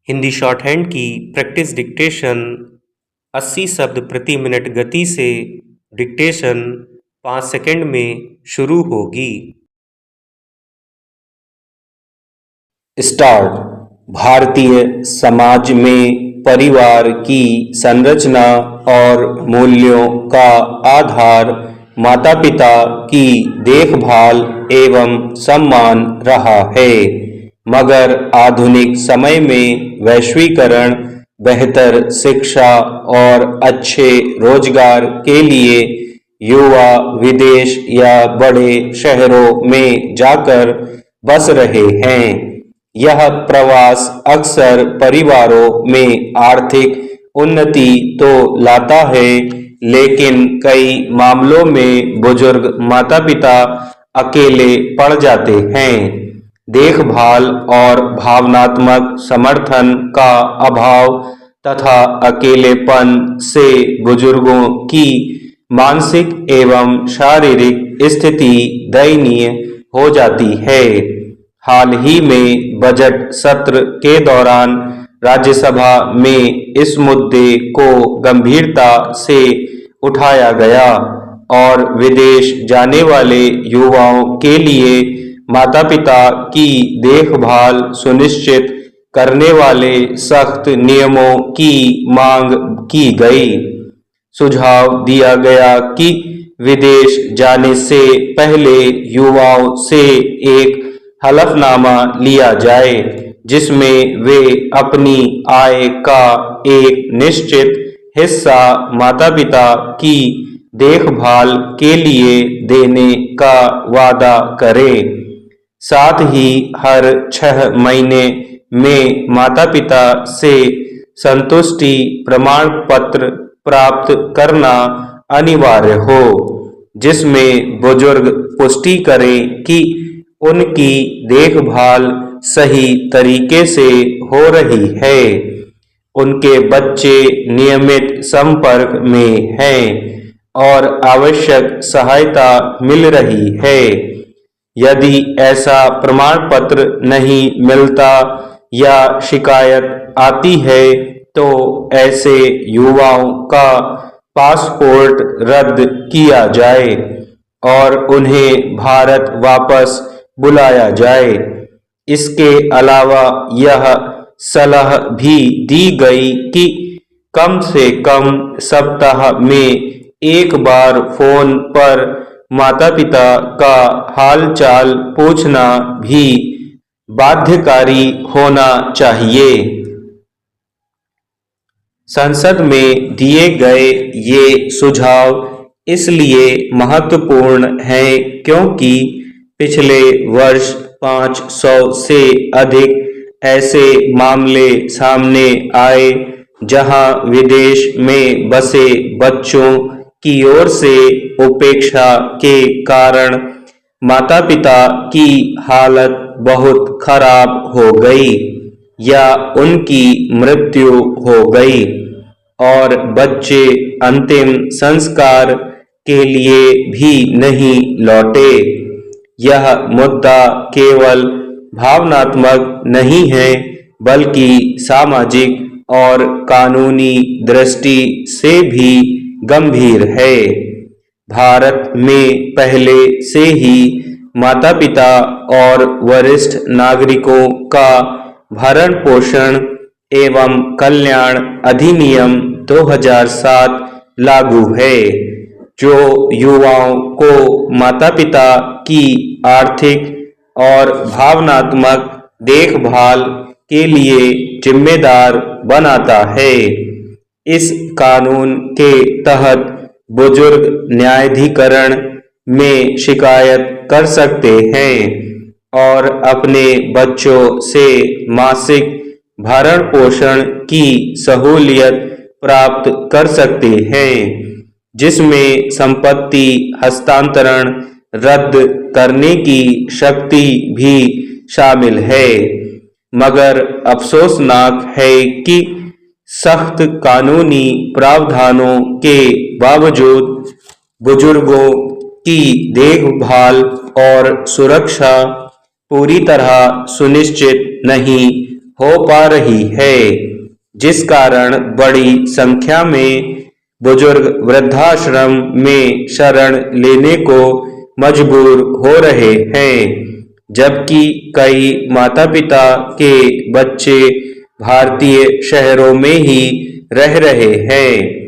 Hindi short hand की practice dictation 80 शब्द प्रति मिनट गति से डिक्टेशन 5 सेकंड में शुरू होगी। स्टार्ट। भारतीय समाज में परिवार की संरचना और मूल्यों का आधार माता पिता की देखभाल एवं सम्मान रहा है, मगर आधुनिक समय में वैश्वीकरण, बेहतर शिक्षा और अच्छे रोजगार के लिए युवा विदेश या बड़े शहरों में जाकर बस रहे हैं। यह प्रवास अक्सर परिवारों में आर्थिक उन्नति तो लाता है, लेकिन कई मामलों में बुजुर्ग माता पिता अकेले पड़ जाते हैं। देखभाल और भावनात्मक समर्थन का अभाव तथा अकेलेपन से बुजुर्गों की मानसिक एवं शारीरिक स्थिति दयनीय हो जाती है। हाल ही में बजट सत्र के दौरान राज्यसभा में इस मुद्दे को गंभीरता से उठाया गया और विदेश जाने वाले युवाओं के लिए माता पिता की देखभाल सुनिश्चित करने वाले सख्त नियमों की मांग की गई। सुझाव दिया गया कि विदेश जाने से पहले युवाओं से एक हलफनामा लिया जाए, जिसमें वे अपनी आय का एक निश्चित हिस्सा माता पिता की देखभाल के लिए देने का वादा करें। साथ ही हर 6 महीने में माता पिता से संतुष्टि प्रमाण पत्र प्राप्त करना अनिवार्य हो, जिसमें बुजुर्ग पुष्टि करें कि उनकी देखभाल सही तरीके से हो रही है, उनके बच्चे नियमित संपर्क में हैं और आवश्यक सहायता मिल रही है। यदि ऐसा प्रमाण पत्र नहीं मिलता या शिकायत आती है, तो ऐसे युवाओं का पासपोर्ट रद्द किया जाए और उन्हें भारत वापस बुलाया जाए। इसके अलावा यह सलाह भी दी गई कि कम से कम सप्ताह में एक बार फोन पर माता पिता का हालचाल पूछना भी बाध्यकारी होना चाहिए। संसद में दिए गए ये सुझाव इसलिए महत्वपूर्ण हैं क्योंकि पिछले वर्ष 500 से अधिक ऐसे मामले सामने आए जहां विदेश में बसे बच्चों की ओर से उपेक्षा के कारण माता पिता की हालत बहुत खराब हो गई या उनकी मृत्यु हो गई और बच्चे अंतिम संस्कार के लिए भी नहीं लौटे। यह मुद्दा केवल भावनात्मक नहीं है, बल्कि सामाजिक और कानूनी दृष्टि से भी गंभीर है। भारत में पहले से ही माता पिता और वरिष्ठ नागरिकों का भरण पोषण एवं कल्याण अधिनियम 2007 लागू है, जो युवाओं को माता पिता की आर्थिक और भावनात्मक देखभाल के लिए जिम्मेदार बनाता है। इस कानून के तहत बुजुर्ग न्यायाधिकरण में शिकायत कर सकते हैं और अपने बच्चों से मासिक भरण पोषण की सहूलियत प्राप्त कर सकते हैं, जिसमें संपत्ति हस्तांतरण रद्द करने की शक्ति भी शामिल है। मगर अफसोसनाक है कि सख्त कानूनी प्रावधानों के बावजूद बुजुर्गों की देखभाल और सुरक्षा पूरी तरह सुनिश्चित नहीं हो पा रही है, जिस कारण बड़ी संख्या में बुजुर्ग वृद्धाश्रम में शरण लेने को मजबूर हो रहे हैं, जबकि कई माता-पिता के बच्चे भारतीय शहरों में ही रह रहे हैं।